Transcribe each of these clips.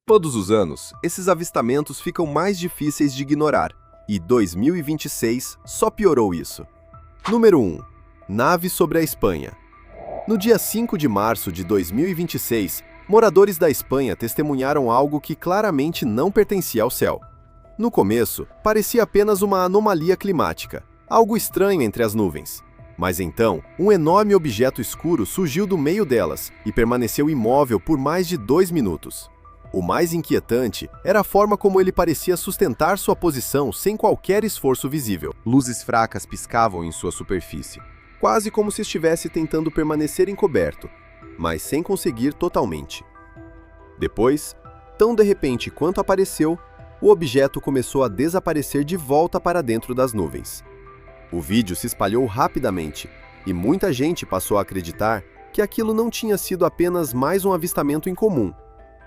Todos os anos, esses avistamentos ficam mais difíceis de ignorar, e 2026 só piorou isso. Número 1. Nave sobre a Espanha. No dia 5 de março de 2026, moradores da Espanha testemunharam algo que claramente não pertencia ao céu. No começo, parecia apenas uma anomalia climática, algo estranho entre as nuvens. Mas então, um enorme objeto escuro surgiu do meio delas e permaneceu imóvel por mais de 2 minutos. O mais inquietante era a forma como ele parecia sustentar sua posição sem qualquer esforço visível. Luzes fracas piscavam em sua superfície, quase como se estivesse tentando permanecer encoberto, mas sem conseguir totalmente. Depois, tão de repente quanto apareceu, o objeto começou a desaparecer de volta para dentro das nuvens. O vídeo se espalhou rapidamente, e muita gente passou a acreditar que aquilo não tinha sido apenas mais um avistamento incomum,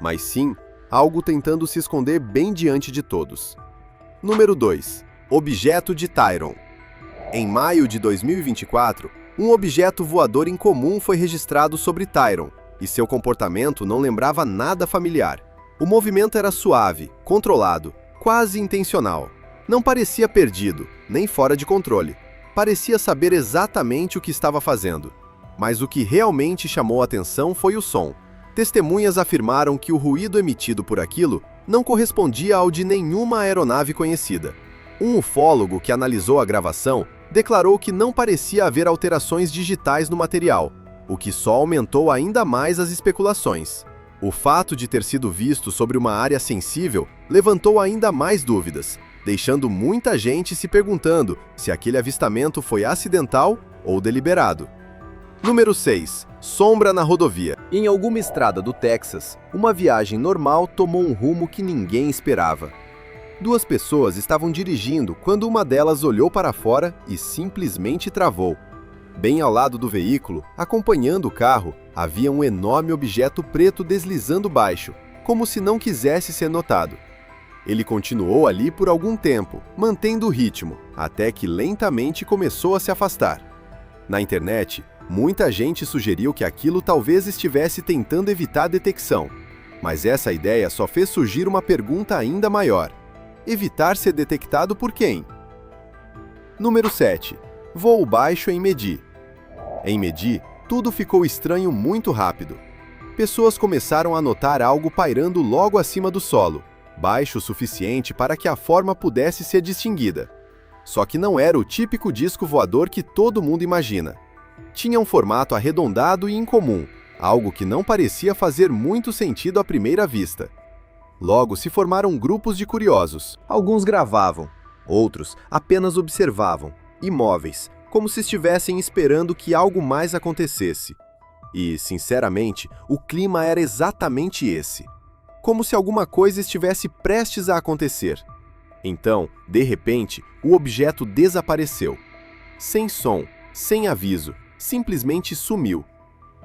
mas sim algo tentando se esconder bem diante de todos. Número 2. Objeto de Tyron. Em maio de 2024, um objeto voador incomum foi registrado sobre Tyron, e seu comportamento não lembrava nada familiar. O movimento era suave, controlado, quase intencional. Não parecia perdido, nem fora de controle. Parecia saber exatamente o que estava fazendo. Mas o que realmente chamou a atenção foi o som. Testemunhas afirmaram que o ruído emitido por aquilo não correspondia ao de nenhuma aeronave conhecida. Um ufólogo que analisou a gravação declarou que não parecia haver alterações digitais no material, o que só aumentou ainda mais as especulações. O fato de ter sido visto sobre uma área sensível levantou ainda mais dúvidas, deixando muita gente se perguntando se aquele avistamento foi acidental ou deliberado. Número 6. Sombra na rodovia. Em alguma estrada do Texas, uma viagem normal tomou um rumo que ninguém esperava. 2 pessoas estavam dirigindo quando uma delas olhou para fora e simplesmente travou. Bem ao lado do veículo, acompanhando o carro, havia um enorme objeto preto deslizando baixo, como se não quisesse ser notado. Ele continuou ali por algum tempo, mantendo o ritmo, até que lentamente começou a se afastar. Na internet, muita gente sugeriu que aquilo talvez estivesse tentando evitar a detecção, mas essa ideia só fez surgir uma pergunta ainda maior. Evitar ser detectado por quem? Número 7. Voo baixo em Medi. Em Medi, tudo ficou estranho muito rápido. Pessoas começaram a notar algo pairando logo acima do solo, baixo o suficiente para que a forma pudesse ser distinguida. Só que não era o típico disco voador que todo mundo imagina. Tinha um formato arredondado e incomum, algo que não parecia fazer muito sentido à primeira vista. Logo se formaram grupos de curiosos. Alguns gravavam, outros apenas observavam, imóveis, como se estivessem esperando que algo mais acontecesse. E, sinceramente, o clima era exatamente esse. Como se alguma coisa estivesse prestes a acontecer. Então, de repente, o objeto desapareceu. Sem som, sem aviso, simplesmente sumiu.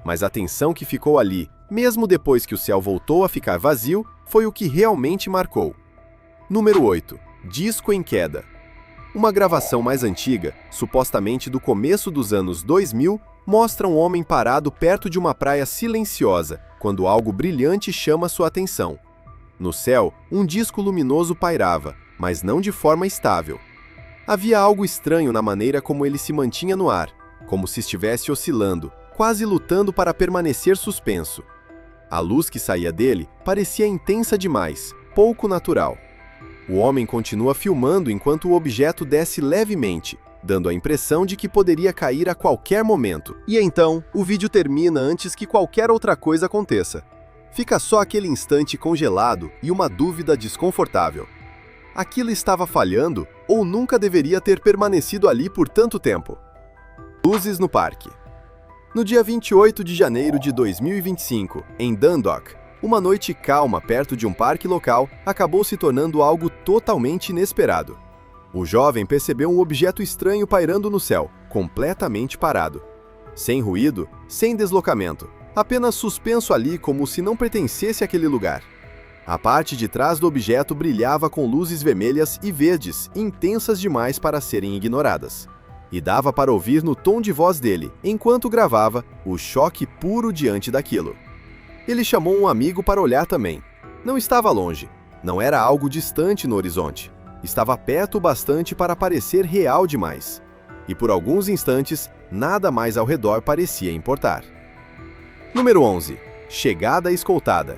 Mas a tensão que ficou ali, mesmo depois que o céu voltou a ficar vazio, foi o que realmente marcou. Número 8. Disco em queda. Uma gravação mais antiga, supostamente do começo dos anos 2000, mostra um homem parado perto de uma praia silenciosa, quando algo brilhante chama sua atenção. No céu, um disco luminoso pairava, mas não de forma estável. Havia algo estranho na maneira como ele se mantinha no ar, como se estivesse oscilando, quase lutando para permanecer suspenso. A luz que saía dele parecia intensa demais, pouco natural. O homem continua filmando enquanto o objeto desce levemente, dando a impressão de que poderia cair a qualquer momento. E então, o vídeo termina antes que qualquer outra coisa aconteça. Fica só aquele instante congelado e uma dúvida desconfortável. Aquilo estava falhando ou nunca deveria ter permanecido ali por tanto tempo? Luzes no parque. No dia 28 de janeiro de 2025, em Dundalk, uma noite calma perto de um parque local acabou se tornando algo totalmente inesperado. O jovem percebeu um objeto estranho pairando no céu, completamente parado. Sem ruído, sem deslocamento, apenas suspenso ali como se não pertencesse àquele lugar. A parte de trás do objeto brilhava com luzes vermelhas e verdes, intensas demais para serem ignoradas. E dava para ouvir no tom de voz dele, enquanto gravava, o choque puro diante daquilo. Ele chamou um amigo para olhar também. Não estava longe, não era algo distante no horizonte. Estava perto o bastante para parecer real demais. E por alguns instantes, nada mais ao redor parecia importar. Número 11. Chegada escoltada.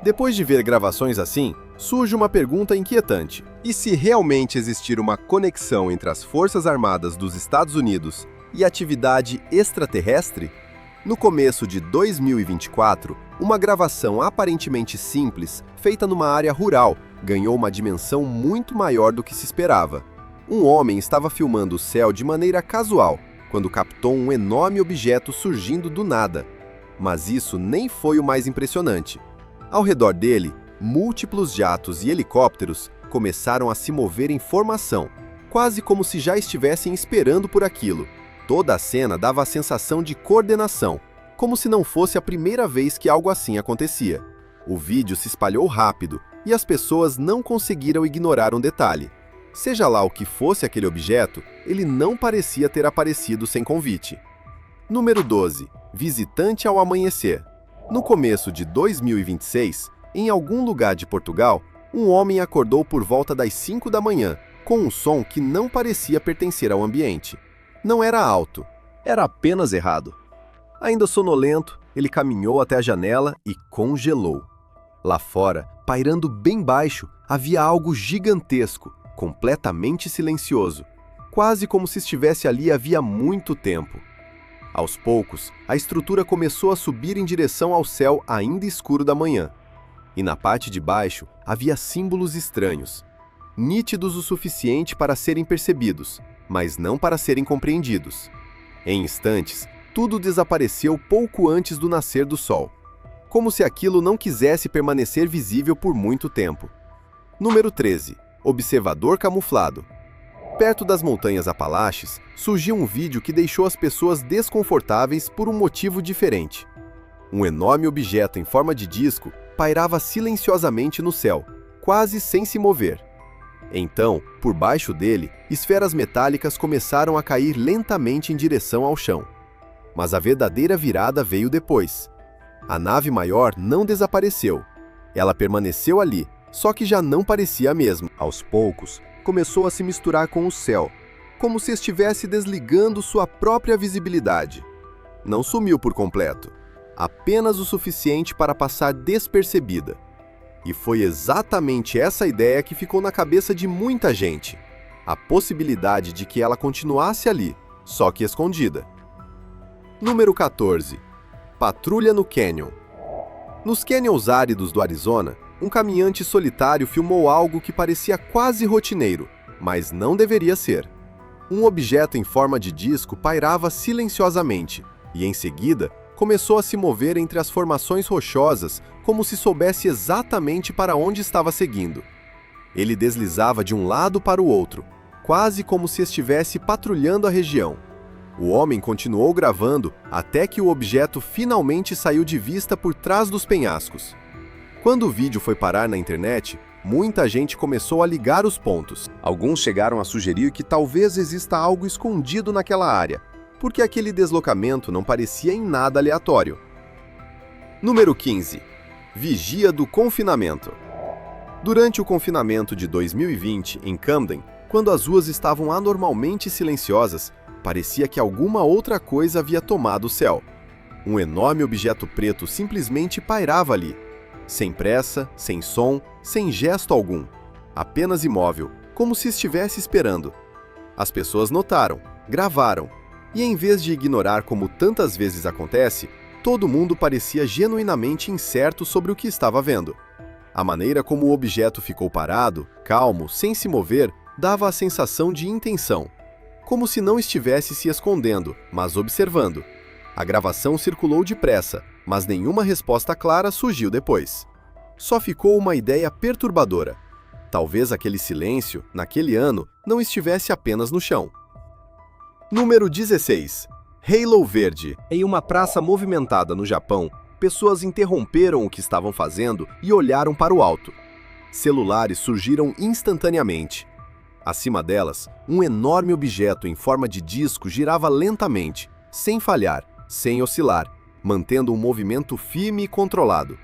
Depois de ver gravações assim, surge uma pergunta inquietante. E se realmente existir uma conexão entre as Forças Armadas dos Estados Unidos e atividade extraterrestre? No começo de 2024, uma gravação aparentemente simples, feita numa área rural, ganhou uma dimensão muito maior do que se esperava. Um homem estava filmando o céu de maneira casual, quando captou um enorme objeto surgindo do nada. Mas isso nem foi o mais impressionante. Ao redor dele, múltiplos jatos e helicópteros começaram a se mover em formação, quase como se já estivessem esperando por aquilo. Toda a cena dava a sensação de coordenação, como se não fosse a primeira vez que algo assim acontecia. O vídeo se espalhou rápido e as pessoas não conseguiram ignorar um detalhe. Seja lá o que fosse aquele objeto, ele não parecia ter aparecido sem convite. Número 12. Visitante ao amanhecer. No começo de 2026, em algum lugar de Portugal, um homem acordou por volta das 5 da manhã, com um som que não parecia pertencer ao ambiente. Não era alto, era apenas errado. Ainda sonolento, ele caminhou até a janela e congelou. Lá fora, pairando bem baixo, havia algo gigantesco, completamente silencioso, quase como se estivesse ali havia muito tempo. Aos poucos, a estrutura começou a subir em direção ao céu ainda escuro da manhã. E na parte de baixo havia símbolos estranhos, nítidos o suficiente para serem percebidos, mas não para serem compreendidos. Em instantes, tudo desapareceu pouco antes do nascer do sol, como se aquilo não quisesse permanecer visível por muito tempo. Número 13. Observador camuflado. Perto das montanhas Apalaches, surgiu um vídeo que deixou as pessoas desconfortáveis por um motivo diferente. Um enorme objeto em forma de disco pairava silenciosamente no céu, quase sem se mover. Então, por baixo dele, esferas metálicas começaram a cair lentamente em direção ao chão. Mas a verdadeira virada veio depois. A nave maior não desapareceu. Ela permaneceu ali, só que já não parecia a mesma. Aos poucos, começou a se misturar com o céu, como se estivesse desligando sua própria visibilidade. Não sumiu por completo, apenas o suficiente para passar despercebida. E foi exatamente essa ideia que ficou na cabeça de muita gente. A possibilidade de que ela continuasse ali, só que escondida. Número 14. Patrulha no Canyon. Nos canyons áridos do Arizona, um caminhante solitário filmou algo que parecia quase rotineiro, mas não deveria ser. Um objeto em forma de disco pairava silenciosamente, e em seguida começou a se mover entre as formações rochosas como se soubesse exatamente para onde estava seguindo. Ele deslizava de um lado para o outro, quase como se estivesse patrulhando a região. O homem continuou gravando até que o objeto finalmente saiu de vista por trás dos penhascos. Quando o vídeo foi parar na internet, muita gente começou a ligar os pontos. Alguns chegaram a sugerir que talvez exista algo escondido naquela área, porque aquele deslocamento não parecia em nada aleatório. Número 15. Vigia do confinamento. Durante o confinamento de 2020, em Camden, quando as ruas estavam anormalmente silenciosas, parecia que alguma outra coisa havia tomado o céu. Um enorme objeto preto simplesmente pairava ali, sem pressa, sem som, sem gesto algum, apenas imóvel, como se estivesse esperando. As pessoas notaram, gravaram, e em vez de ignorar como tantas vezes acontece, todo mundo parecia genuinamente incerto sobre o que estava vendo. A maneira como o objeto ficou parado, calmo, sem se mover, dava a sensação de intenção, como se não estivesse se escondendo, mas observando. A gravação circulou depressa, mas nenhuma resposta clara surgiu depois. Só ficou uma ideia perturbadora. Talvez aquele silêncio, naquele ano, não estivesse apenas no chão. Número 16. Halo Verde. Em uma praça movimentada no Japão, pessoas interromperam o que estavam fazendo e olharam para o alto. Celulares surgiram instantaneamente. Acima delas, um enorme objeto em forma de disco girava lentamente, sem falhar, sem oscilar, mantendo um movimento firme e controlado.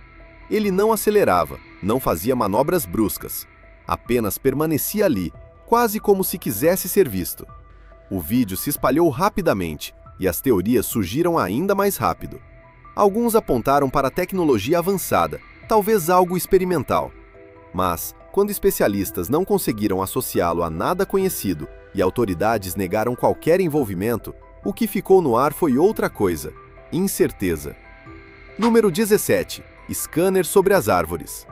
Ele não acelerava, não fazia manobras bruscas. Apenas permanecia ali, quase como se quisesse ser visto. O vídeo se espalhou rapidamente e as teorias surgiram ainda mais rápido. Alguns apontaram para tecnologia avançada, talvez algo experimental. Mas, quando especialistas não conseguiram associá-lo a nada conhecido e autoridades negaram qualquer envolvimento, o que ficou no ar foi outra coisa: incerteza. Número 17. Scanner sobre as árvores.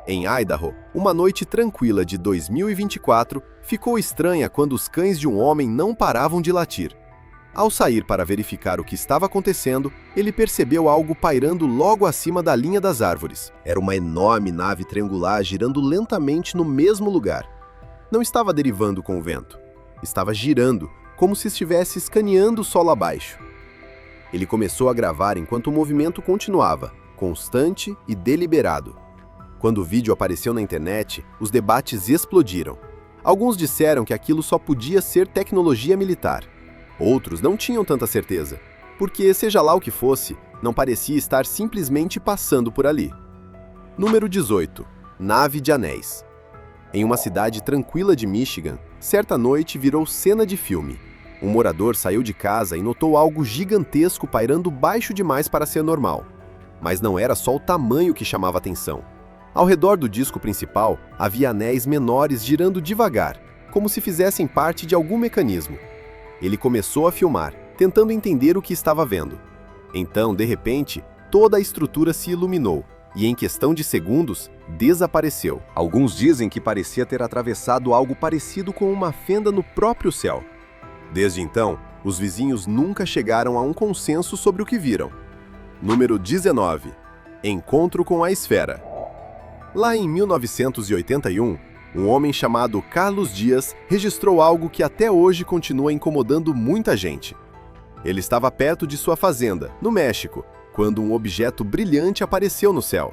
Em Idaho, uma noite tranquila de 2024 ficou estranha quando os cães de um homem não paravam de latir. Ao sair para verificar o que estava acontecendo, ele percebeu algo pairando logo acima da linha das árvores. Era uma enorme nave triangular girando lentamente no mesmo lugar. Não estava derivando com o vento. Estava girando, como se estivesse escaneando o solo abaixo. Ele começou a gravar enquanto o movimento continuava, constante e deliberado. Quando o vídeo apareceu na internet, os debates explodiram. Alguns disseram que aquilo só podia ser tecnologia militar. Outros não tinham tanta certeza, porque, seja lá o que fosse, não parecia estar simplesmente passando por ali. Número 18. Nave de anéis. Em uma cidade tranquila de Michigan, certa noite virou cena de filme. Um morador saiu de casa e notou algo gigantesco pairando baixo demais para ser normal. Mas não era só o tamanho que chamava atenção. Ao redor do disco principal, havia anéis menores girando devagar, como se fizessem parte de algum mecanismo. Ele começou a filmar, tentando entender o que estava vendo. Então, de repente, toda a estrutura se iluminou e, em questão de segundos, desapareceu. Alguns dizem que parecia ter atravessado algo parecido com uma fenda no próprio céu. Desde então, os vizinhos nunca chegaram a um consenso sobre o que viram. Número 19. Encontro com a esfera. Lá em 1981, um homem chamado Carlos Dias registrou algo que até hoje continua incomodando muita gente. Ele estava perto de sua fazenda, no México, quando um objeto brilhante apareceu no céu.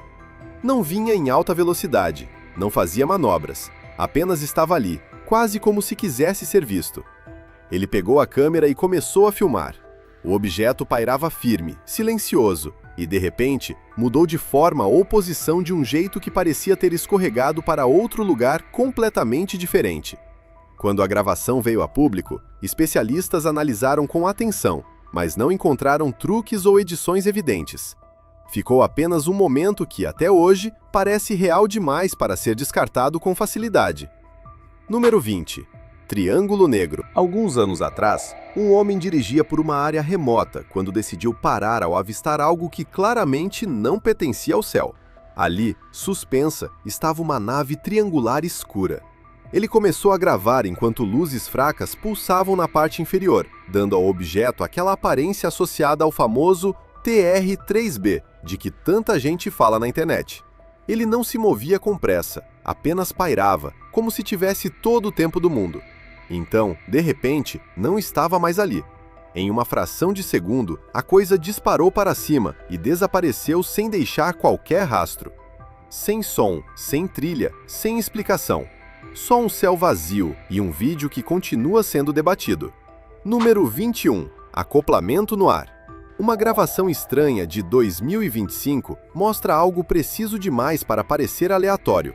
Não vinha em alta velocidade, não fazia manobras, apenas estava ali, quase como se quisesse ser visto. Ele pegou a câmera e começou a filmar. O objeto pairava firme, silencioso, e, de repente, mudou de forma ou posição de um jeito que parecia ter escorregado para outro lugar completamente diferente. Quando a gravação veio a público, especialistas analisaram com atenção, mas não encontraram truques ou edições evidentes. Ficou apenas um momento que, até hoje, parece real demais para ser descartado com facilidade. Número 20. Triângulo Negro. Alguns anos atrás, um homem dirigia por uma área remota quando decidiu parar ao avistar algo que claramente não pertencia ao céu. Ali, suspensa, estava uma nave triangular escura. Ele começou a gravar enquanto luzes fracas pulsavam na parte inferior, dando ao objeto aquela aparência associada ao famoso TR-3B, de que tanta gente fala na internet. Ele não se movia com pressa, apenas pairava, como se tivesse todo o tempo do mundo. Então, de repente, não estava mais ali. Em uma fração de segundo, a coisa disparou para cima e desapareceu sem deixar qualquer rastro. Sem som, sem trilha, sem explicação. Só um céu vazio e um vídeo que continua sendo debatido. Número 21. Acoplamento no ar. Uma gravação estranha de 2025 mostra algo preciso demais para parecer aleatório.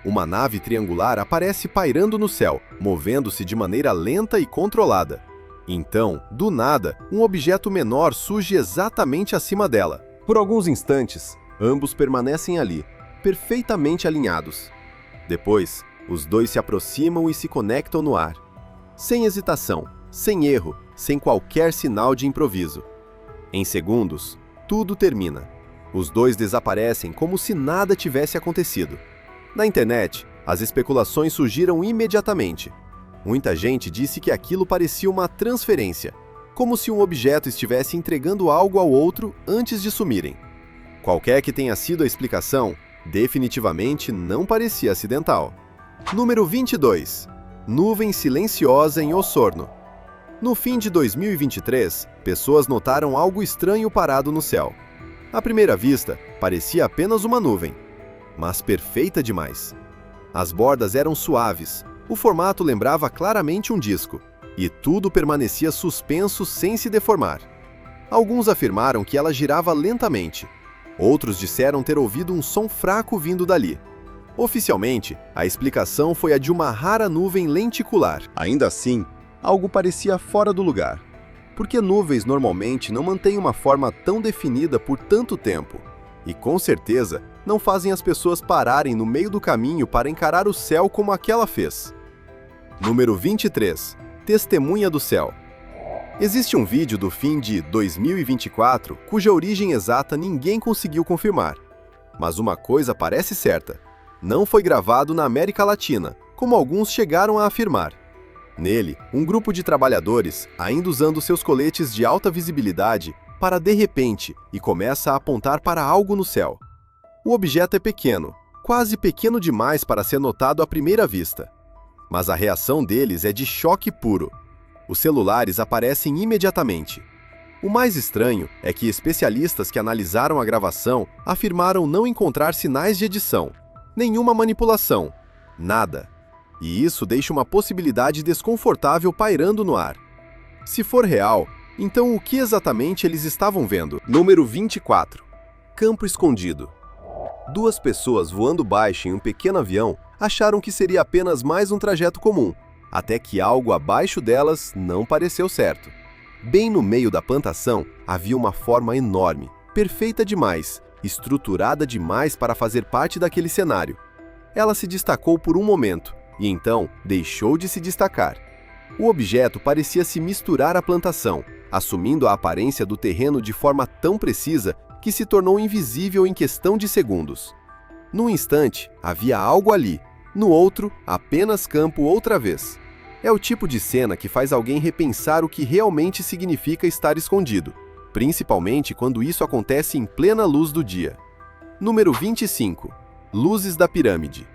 Uma nave triangular aparece pairando no céu, movendo-se de maneira lenta e controlada. Então, do nada, um objeto menor surge exatamente acima dela. Por alguns instantes, ambos permanecem ali, perfeitamente alinhados. Depois, os dois se aproximam e se conectam no ar. Sem hesitação, sem erro, sem qualquer sinal de improviso. Em segundos, tudo termina. Os dois desaparecem como se nada tivesse acontecido. Na internet, as especulações surgiram imediatamente. Muita gente disse que aquilo parecia uma transferência, como se um objeto estivesse entregando algo ao outro antes de sumirem. Qualquer que tenha sido a explicação, definitivamente não parecia acidental. Número 22. Nuvem silenciosa em Osorno. No fim de 2023, pessoas notaram algo estranho parado no céu. À primeira vista, parecia apenas uma nuvem, mas perfeita demais. As bordas eram suaves, o formato lembrava claramente um disco, e tudo permanecia suspenso sem se deformar. Alguns afirmaram que ela girava lentamente. Outros disseram ter ouvido um som fraco vindo dali. Oficialmente, a explicação foi a de uma rara nuvem lenticular. Ainda assim, algo parecia fora do lugar, porque nuvens normalmente não mantêm uma forma tão definida por tanto tempo, e com certeza não fazem as pessoas pararem no meio do caminho para encarar o céu como aquela fez. Número 23. Testemunha do céu. Existe um vídeo do fim de 2024 cuja origem exata ninguém conseguiu confirmar. Mas uma coisa parece certa: não foi gravado na América Latina, como alguns chegaram a afirmar. Nele, um grupo de trabalhadores, ainda usando seus coletes de alta visibilidade, para de repente e começa a apontar para algo no céu. O objeto é pequeno, quase pequeno demais para ser notado à primeira vista. Mas a reação deles é de choque puro. Os celulares aparecem imediatamente. O mais estranho é que especialistas que analisaram a gravação afirmaram não encontrar sinais de edição, nenhuma manipulação, nada. E isso deixa uma possibilidade desconfortável pairando no ar. Se for real, então o que exatamente eles estavam vendo? Número 24. Campo escondido. Duas pessoas voando baixo em um pequeno avião acharam que seria apenas mais um trajeto comum, até que algo abaixo delas não pareceu certo. Bem no meio da plantação havia uma forma enorme, perfeita demais, estruturada demais para fazer parte daquele cenário. Ela se destacou por um momento, e então deixou de se destacar. O objeto parecia se misturar à plantação, assumindo a aparência do terreno de forma tão precisa que se tornou invisível em questão de segundos. Num instante, havia algo ali, no outro, apenas campo outra vez. É o tipo de cena que faz alguém repensar o que realmente significa estar escondido, principalmente quando isso acontece em plena luz do dia. Número 25. Luzes da pirâmide.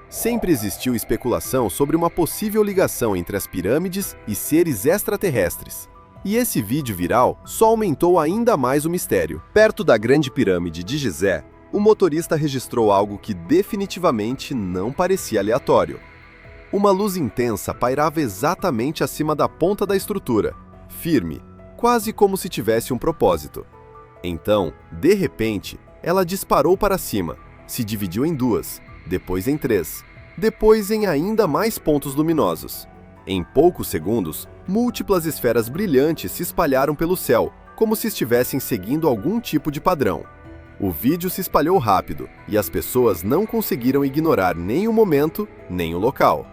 Sempre existiu especulação sobre uma possível ligação entre as pirâmides e seres extraterrestres. E esse vídeo viral só aumentou ainda mais o mistério. Perto da Grande Pirâmide de Gizé, o motorista registrou algo que definitivamente não parecia aleatório. Uma luz intensa pairava exatamente acima da ponta da estrutura, firme, quase como se tivesse um propósito. Então, de repente, ela disparou para cima, se dividiu em duas, depois em três, depois em ainda mais pontos luminosos. Em poucos segundos, múltiplas esferas brilhantes se espalharam pelo céu, como se estivessem seguindo algum tipo de padrão. O vídeo se espalhou rápido, e as pessoas não conseguiram ignorar nem o momento, nem o local.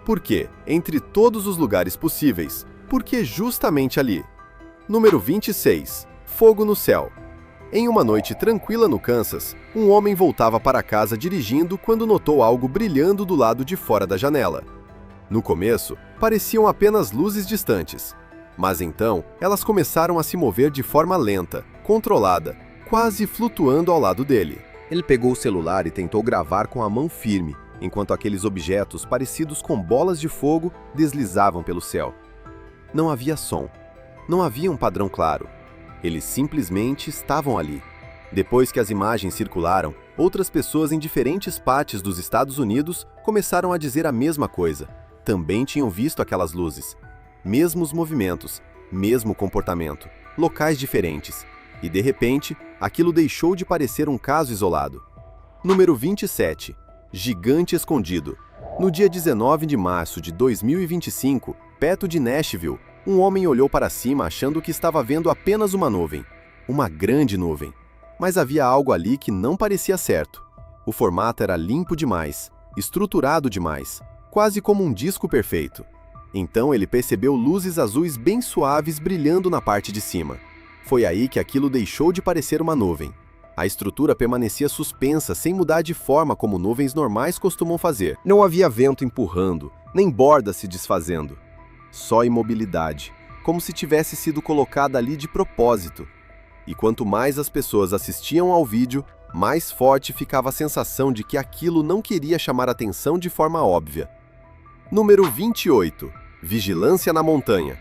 Por quê? Entre todos os lugares possíveis, por que justamente ali? Número 26. Fogo no céu. Em uma noite tranquila no Kansas, um homem voltava para casa dirigindo quando notou algo brilhando do lado de fora da janela. No começo, pareciam apenas luzes distantes, mas então elas começaram a se mover de forma lenta, controlada, quase flutuando ao lado dele. Ele pegou o celular e tentou gravar com a mão firme, enquanto aqueles objetos parecidos com bolas de fogo deslizavam pelo céu. Não havia som. Não havia um padrão claro. Eles simplesmente estavam ali. Depois que as imagens circularam, outras pessoas em diferentes partes dos Estados Unidos começaram a dizer a mesma coisa. Também tinham visto aquelas luzes. Mesmos movimentos, mesmo comportamento, locais diferentes. E de repente, aquilo deixou de parecer um caso isolado. Número 27. Gigante escondido. No dia 19 de março de 2025, perto de Nashville, um homem olhou para cima achando que estava vendo apenas uma nuvem. Uma grande nuvem. Mas havia algo ali que não parecia certo. O formato era limpo demais, estruturado demais, quase como um disco perfeito. Então ele percebeu luzes azuis bem suaves brilhando na parte de cima. Foi aí que aquilo deixou de parecer uma nuvem. A estrutura permanecia suspensa sem mudar de forma como nuvens normais costumam fazer. Não havia vento empurrando, nem borda se desfazendo. Só imobilidade, como se tivesse sido colocada ali de propósito. E quanto mais as pessoas assistiam ao vídeo, mais forte ficava a sensação de que aquilo não queria chamar atenção de forma óbvia. Número 28. Vigilância na montanha.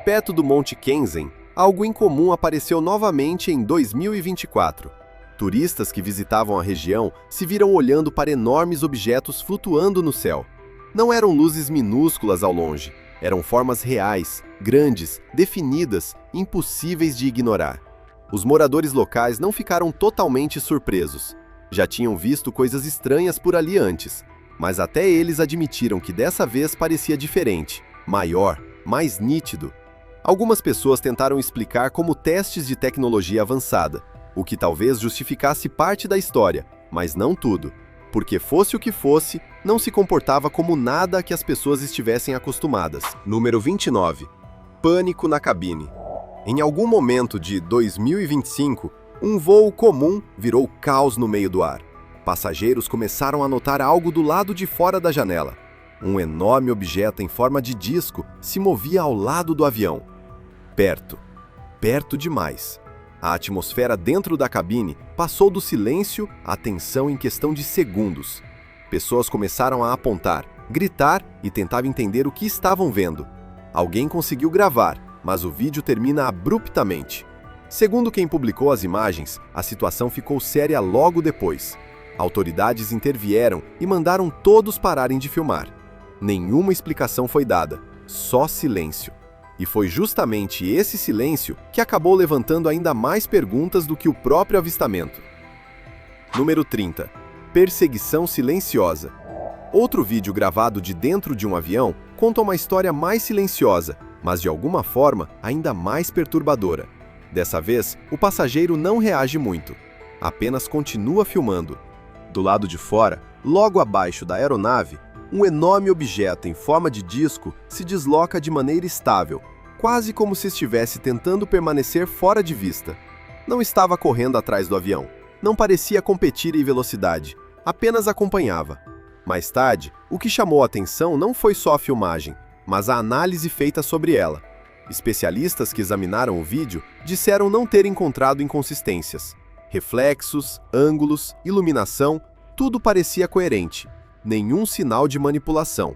Perto do Monte Kenzen, algo incomum apareceu novamente em 2024. Turistas que visitavam a região se viram olhando para enormes objetos flutuando no céu. Não eram luzes minúsculas ao longe, eram formas reais, grandes, definidas, impossíveis de ignorar. Os moradores locais não ficaram totalmente surpresos. Já tinham visto coisas estranhas por ali antes, mas até eles admitiram que dessa vez parecia diferente, maior, mais nítido. Algumas pessoas tentaram explicar como testes de tecnologia avançada, o que talvez justificasse parte da história, mas não tudo, porque fosse o que fosse, não se comportava como nada a que as pessoas estivessem acostumadas. Número 29. Pânico na cabine. Em algum momento de 2025, um voo comum virou caos no meio do ar. Passageiros começaram a notar algo do lado de fora da janela. Um enorme objeto em forma de disco se movia ao lado do avião. Perto. Perto demais. A atmosfera dentro da cabine passou do silêncio à tensão em questão de segundos. Pessoas começaram a apontar, gritar e tentar entender o que estavam vendo. Alguém conseguiu gravar, mas o vídeo termina abruptamente. Segundo quem publicou as imagens, a situação ficou séria logo depois. Autoridades intervieram e mandaram todos pararem de filmar. Nenhuma explicação foi dada, só silêncio. E foi justamente esse silêncio que acabou levantando ainda mais perguntas do que o próprio avistamento. Número 30. Perseguição silenciosa. Outro vídeo gravado de dentro de um avião conta uma história mais silenciosa, mas de alguma forma ainda mais perturbadora. Dessa vez, o passageiro não reage muito, apenas continua filmando. Do lado de fora, logo abaixo da aeronave, um enorme objeto em forma de disco se desloca de maneira estável, quase como se estivesse tentando permanecer fora de vista. Não estava correndo atrás do avião, não parecia competir em velocidade, apenas acompanhava. Mais tarde, o que chamou a atenção não foi só a filmagem, mas a análise feita sobre ela. Especialistas que examinaram o vídeo disseram não ter encontrado inconsistências. Reflexos, ângulos, iluminação, tudo parecia coerente. Nenhum sinal de manipulação.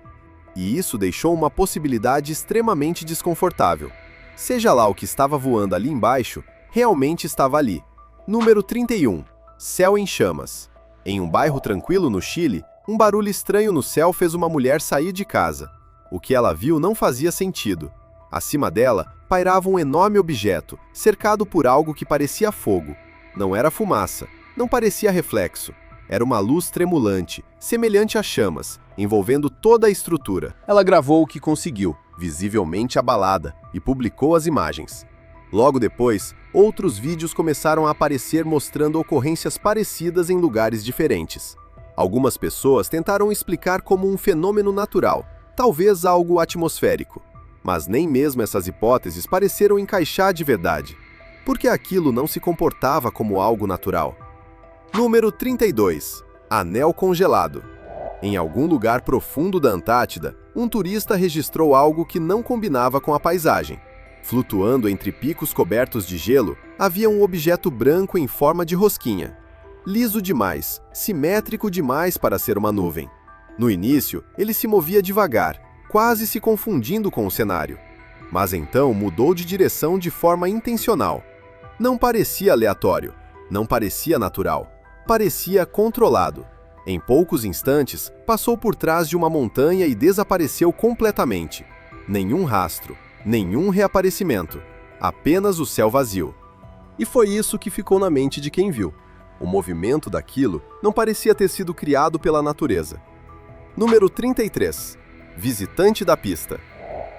E isso deixou uma possibilidade extremamente desconfortável. Seja lá o que estava voando ali embaixo, realmente estava ali. Número 31. Céu em chamas. Em um bairro tranquilo no Chile, um barulho estranho no céu fez uma mulher sair de casa. O que ela viu não fazia sentido. Acima dela, pairava um enorme objeto, cercado por algo que parecia fogo. Não era fumaça, não parecia reflexo. Era uma luz tremulante, semelhante a chamas, envolvendo toda a estrutura. Ela gravou o que conseguiu, visivelmente abalada, e publicou as imagens. Logo depois, outros vídeos começaram a aparecer mostrando ocorrências parecidas em lugares diferentes. Algumas pessoas tentaram explicar como um fenômeno natural, talvez algo atmosférico. Mas nem mesmo essas hipóteses pareceram encaixar de verdade, porque aquilo não se comportava como algo natural. Número 32. Anel congelado. Em algum lugar profundo da Antártida, um turista registrou algo que não combinava com a paisagem. Flutuando entre picos cobertos de gelo, havia um objeto branco em forma de rosquinha. Liso demais, simétrico demais para ser uma nuvem. No início, ele se movia devagar, quase se confundindo com o cenário. Mas então mudou de direção de forma intencional. Não parecia aleatório, não parecia natural. Parecia controlado. Em poucos instantes, passou por trás de uma montanha e desapareceu completamente. Nenhum rastro, nenhum reaparecimento, apenas o céu vazio. E foi isso que ficou na mente de quem viu. O movimento daquilo não parecia ter sido criado pela natureza. Número 33. Visitante da pista.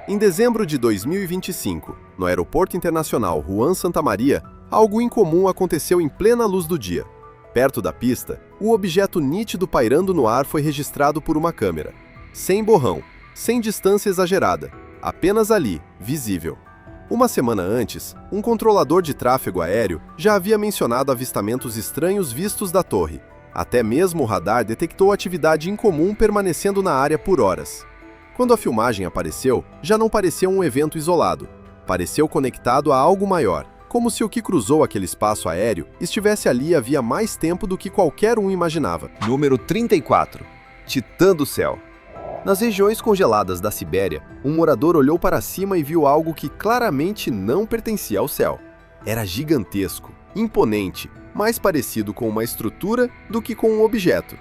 Em dezembro de 2025, no Aeroporto Internacional Juan Santamaria, algo incomum aconteceu em plena luz do dia. Perto da pista, o objeto nítido pairando no ar foi registrado por uma câmera. Sem borrão, sem distância exagerada, apenas ali, visível. Uma semana antes, um controlador de tráfego aéreo já havia mencionado avistamentos estranhos vistos da torre. Até mesmo o radar detectou atividade incomum permanecendo na área por horas. Quando a filmagem apareceu, já não pareceu um evento isolado. Pareceu conectado a algo maior, como se o que cruzou aquele espaço aéreo estivesse ali havia mais tempo do que qualquer um imaginava. Número 34. Titã do céu. Nas regiões congeladas da Sibéria, um morador olhou para cima e viu algo que claramente não pertencia ao céu. Era gigantesco, imponente, mais parecido com uma estrutura do que com um objeto.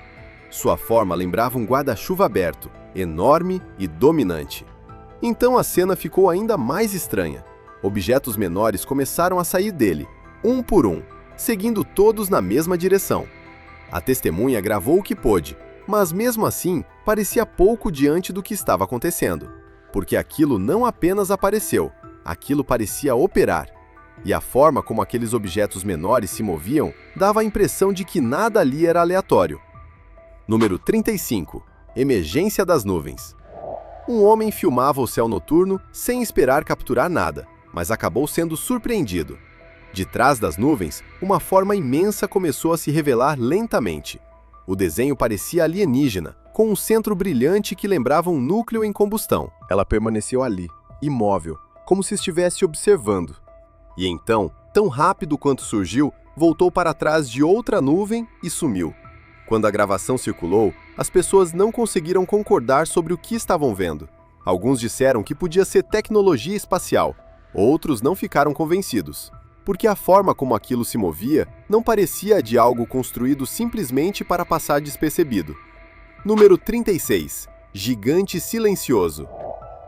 Sua forma lembrava um guarda-chuva aberto, enorme e dominante. Então a cena ficou ainda mais estranha. Objetos menores começaram a sair dele. um por um, seguindo todos na mesma direção. A testemunha gravou o que pôde, mas mesmo assim parecia pouco diante do que estava acontecendo, porque aquilo não apenas apareceu, aquilo parecia operar. E a forma como aqueles objetos menores se moviam dava a impressão de que nada ali era aleatório. Número 35. Emergência das nuvens. Um homem filmava o céu noturno sem esperar capturar nada, mas acabou sendo surpreendido. De trás das nuvens, uma forma imensa começou a se revelar lentamente. O desenho parecia alienígena, com um centro brilhante que lembrava um núcleo em combustão. Ela permaneceu ali, imóvel, como se estivesse observando. E então, tão rápido quanto surgiu, voltou para trás de outra nuvem e sumiu. Quando a gravação circulou, as pessoas não conseguiram concordar sobre o que estavam vendo. Alguns disseram que podia ser tecnologia espacial, outros não ficaram convencidos, porque a forma como aquilo se movia não parecia de algo construído simplesmente para passar despercebido. Número 36. Gigante silencioso.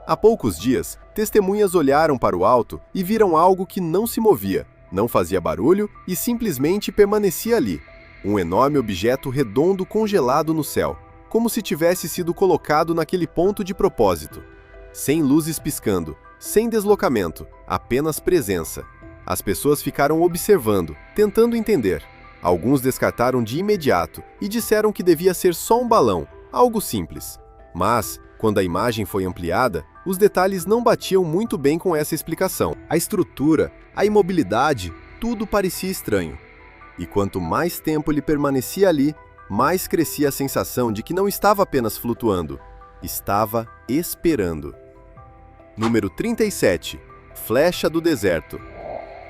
Há poucos dias, testemunhas olharam para o alto e viram algo que não se movia, não fazia barulho e simplesmente permanecia ali. Um enorme objeto redondo congelado no céu, como se tivesse sido colocado naquele ponto de propósito. Sem luzes piscando, sem deslocamento, apenas presença. As pessoas ficaram observando, tentando entender. Alguns descartaram de imediato e disseram que devia ser só um balão, algo simples. Mas, quando a imagem foi ampliada, os detalhes não batiam muito bem com essa explicação. A estrutura, a imobilidade, tudo parecia estranho. E quanto mais tempo ele permanecia ali, mais crescia a sensação de que não estava apenas flutuando, estava esperando. Número 37. Flecha do deserto.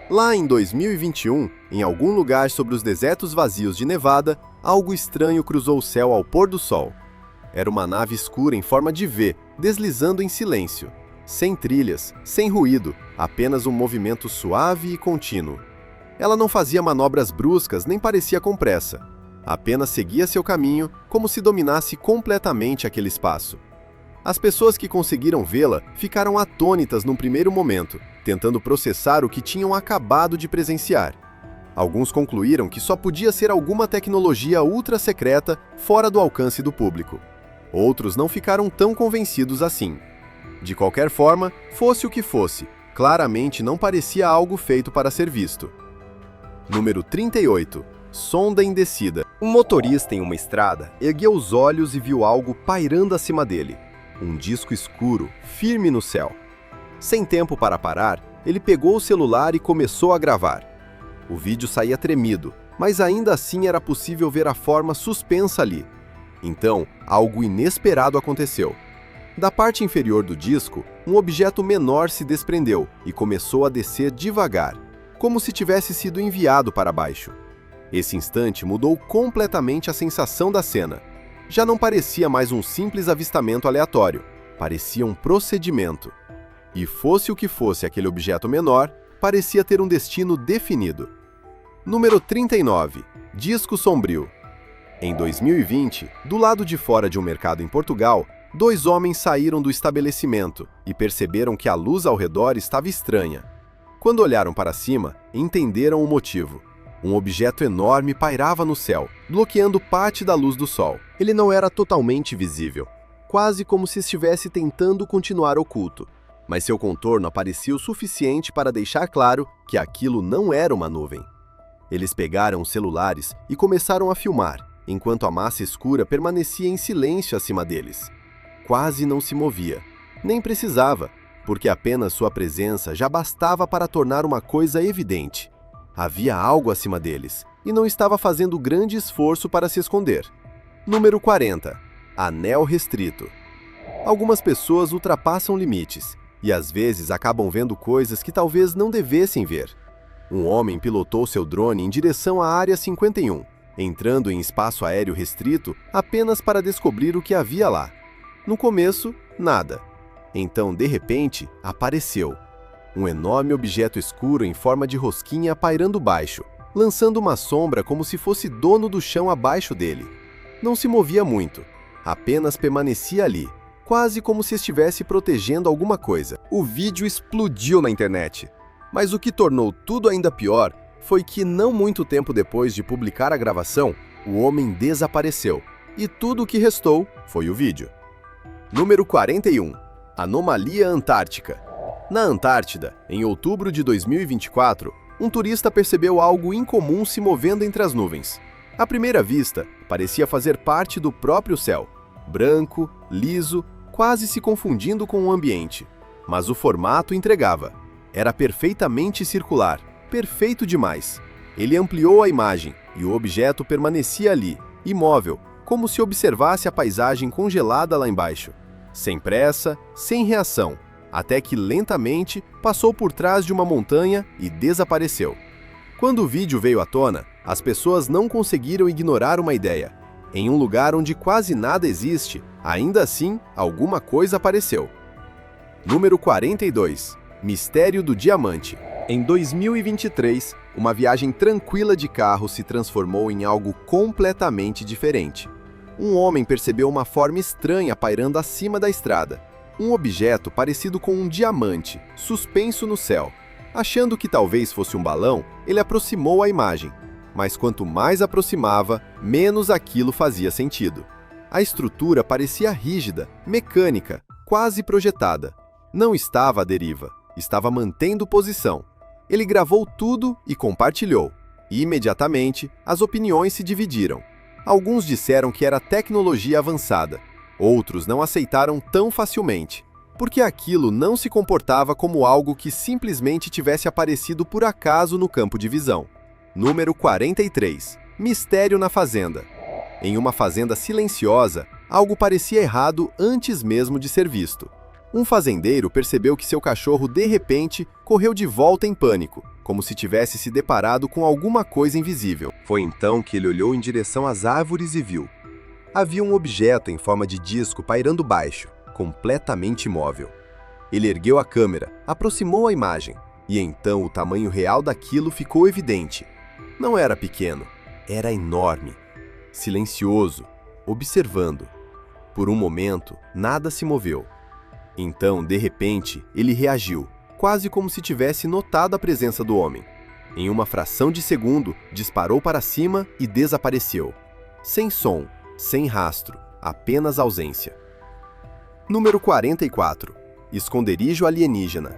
Lá em 2021, em algum lugar sobre os desertos vazios de Nevada, algo estranho cruzou o céu ao pôr do sol. Era uma nave escura em forma de V, deslizando em silêncio. Sem trilhas, sem ruído, apenas um movimento suave e contínuo. Ela não fazia manobras bruscas nem parecia com pressa. Apenas seguia seu caminho, como se dominasse completamente aquele espaço. As pessoas que conseguiram vê-la ficaram atônitas num primeiro momento, tentando processar o que tinham acabado de presenciar. Alguns concluíram que só podia ser alguma tecnologia ultra secreta fora do alcance do público. Outros não ficaram tão convencidos assim. De qualquer forma, fosse o que fosse, claramente não parecia algo feito para ser visto. Número 38. Sonda em descida. Um motorista em uma estrada ergueu os olhos e viu algo pairando acima dele. Um disco escuro, firme no céu. Sem tempo para parar, ele pegou o celular e começou a gravar. O vídeo saía tremido, mas ainda assim era possível ver a forma suspensa ali. Então, algo inesperado aconteceu. Da parte inferior do disco, um objeto menor se desprendeu e começou a descer devagar, como se tivesse sido enviado para baixo. Esse instante mudou completamente a sensação da cena. Já não parecia mais um simples avistamento aleatório, parecia um procedimento. E fosse o que fosse aquele objeto menor, parecia ter um destino definido. Número 39. Disco sombrio. Em 2020, do lado de fora de um mercado em Portugal, 2 homens saíram do estabelecimento e perceberam que a luz ao redor estava estranha. Quando olharam para cima, entenderam o motivo. Um objeto enorme pairava no céu, bloqueando parte da luz do sol. Ele não era totalmente visível, quase como se estivesse tentando continuar oculto, mas seu contorno aparecia o suficiente para deixar claro que aquilo não era uma nuvem. Eles pegaram os celulares e começaram a filmar, enquanto a massa escura permanecia em silêncio acima deles. Quase não se movia, nem precisava, porque apenas sua presença já bastava para tornar uma coisa evidente. Havia algo acima deles, e não estava fazendo grande esforço para se esconder. Número 40. Anel restrito. Algumas pessoas ultrapassam limites, e às vezes acabam vendo coisas que talvez não devessem ver. Um homem pilotou seu drone em direção à Área 51, entrando em espaço aéreo restrito apenas para descobrir o que havia lá. No começo, nada. Então, de repente, apareceu. Um enorme objeto escuro em forma de rosquinha pairando baixo, lançando uma sombra como se fosse dono do chão abaixo dele. Não se movia muito, apenas permanecia ali, quase como se estivesse protegendo alguma coisa. O vídeo explodiu na internet. Mas o que tornou tudo ainda pior foi que, não muito tempo depois de publicar a gravação, o homem desapareceu, e tudo o que restou foi o vídeo. Número 41. Anomalia Antártica. Na Antártida, em outubro de 2024, um turista percebeu algo incomum se movendo entre as nuvens. À primeira vista, parecia fazer parte do próprio céu, branco, liso, quase se confundindo com o ambiente. Mas o formato entregava. Era perfeitamente circular, perfeito demais. Ele ampliou a imagem e o objeto permanecia ali, imóvel, como se observasse a paisagem congelada lá embaixo. Sem pressa, sem reação, até que lentamente passou por trás de uma montanha e desapareceu. Quando o vídeo veio à tona, as pessoas não conseguiram ignorar uma ideia. Em um lugar onde quase nada existe, ainda assim, alguma coisa apareceu. Número 42. Mistério do Diamante. Em 2023, uma viagem tranquila de carro se transformou em algo completamente diferente. Um homem percebeu uma forma estranha pairando acima da estrada. Um objeto parecido com um diamante, suspenso no céu. Achando que talvez fosse um balão, ele aproximou a imagem. Mas quanto mais aproximava, menos aquilo fazia sentido. A estrutura parecia rígida, mecânica, quase projetada. Não estava à deriva, estava mantendo posição. Ele gravou tudo e compartilhou. E, imediatamente, as opiniões se dividiram. Alguns disseram que era tecnologia avançada. Outros não aceitaram tão facilmente, porque aquilo não se comportava como algo que simplesmente tivesse aparecido por acaso no campo de visão. Número 43. Mistério na fazenda. Em uma fazenda silenciosa, algo parecia errado antes mesmo de ser visto. Um fazendeiro percebeu que seu cachorro, de repente, correu de volta em pânico, como se tivesse se deparado com alguma coisa invisível. Foi então que ele olhou em direção às árvores e viu. Havia um objeto em forma de disco pairando baixo, completamente imóvel. Ele ergueu a câmera, aproximou a imagem, e então o tamanho real daquilo ficou evidente. Não era pequeno, era enorme. Silencioso, observando. Por um momento, nada se moveu. Então, de repente, ele reagiu, quase como se tivesse notado a presença do homem. Em uma fração de segundo, disparou para cima e desapareceu. Sem som, sem rastro, apenas ausência. Número 44. Esconderijo alienígena.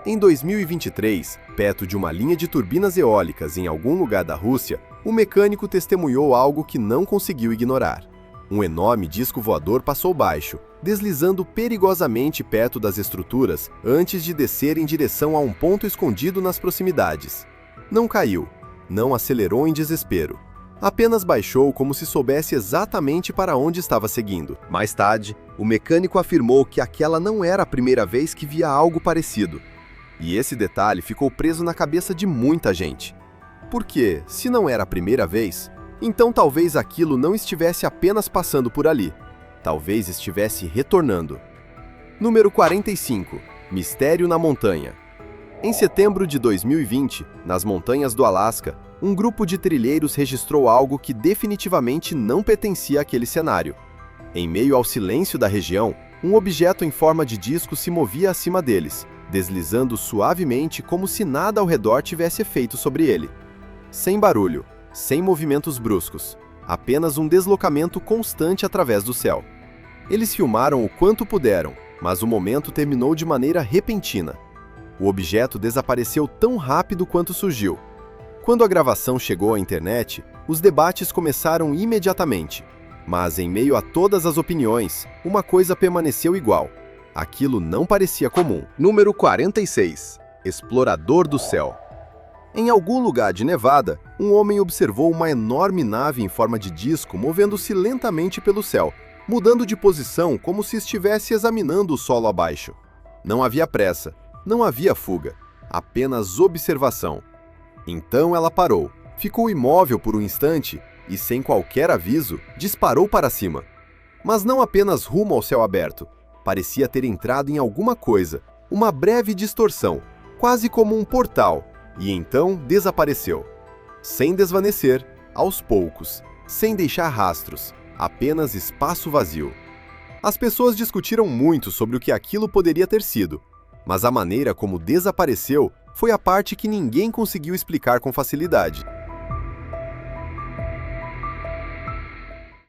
Em 2023, perto de uma linha de turbinas eólicas em algum lugar da Rússia, o mecânico testemunhou algo que não conseguiu ignorar. Um enorme disco voador passou baixo, deslizando perigosamente perto das estruturas antes de descer em direção a um ponto escondido nas proximidades. Não caiu, não acelerou em desespero. Apenas baixou como se soubesse exatamente para onde estava seguindo. Mais tarde, o mecânico afirmou que aquela não era a primeira vez que via algo parecido. E esse detalhe ficou preso na cabeça de muita gente. Porque, se não era a primeira vez, então talvez aquilo não estivesse apenas passando por ali. Talvez estivesse retornando. Número 45. Mistério na montanha. Em setembro de 2020, nas montanhas do Alasca, um grupo de trilheiros registrou algo que definitivamente não pertencia àquele cenário. Em meio ao silêncio da região, um objeto em forma de disco se movia acima deles, deslizando suavemente como se nada ao redor tivesse efeito sobre ele. Sem barulho, sem movimentos bruscos, apenas um deslocamento constante através do céu. Eles filmaram o quanto puderam, mas o momento terminou de maneira repentina. O objeto desapareceu tão rápido quanto surgiu. Quando a gravação chegou à internet, os debates começaram imediatamente. Mas em meio a todas as opiniões, uma coisa permaneceu igual. Aquilo não parecia comum. Número 46. Explorador do céu. Em algum lugar de Nevada, um homem observou uma enorme nave em forma de disco movendo-se lentamente pelo céu, mudando de posição como se estivesse examinando o solo abaixo. Não havia pressa, não havia fuga, apenas observação. Então ela parou, ficou imóvel por um instante e, sem qualquer aviso, disparou para cima. Mas não apenas rumo ao céu aberto. Parecia ter entrado em alguma coisa, uma breve distorção, quase como um portal, e então desapareceu. Sem desvanecer, aos poucos, sem deixar rastros, apenas espaço vazio. As pessoas discutiram muito sobre o que aquilo poderia ter sido, mas a maneira como desapareceu foi a parte que ninguém conseguiu explicar com facilidade.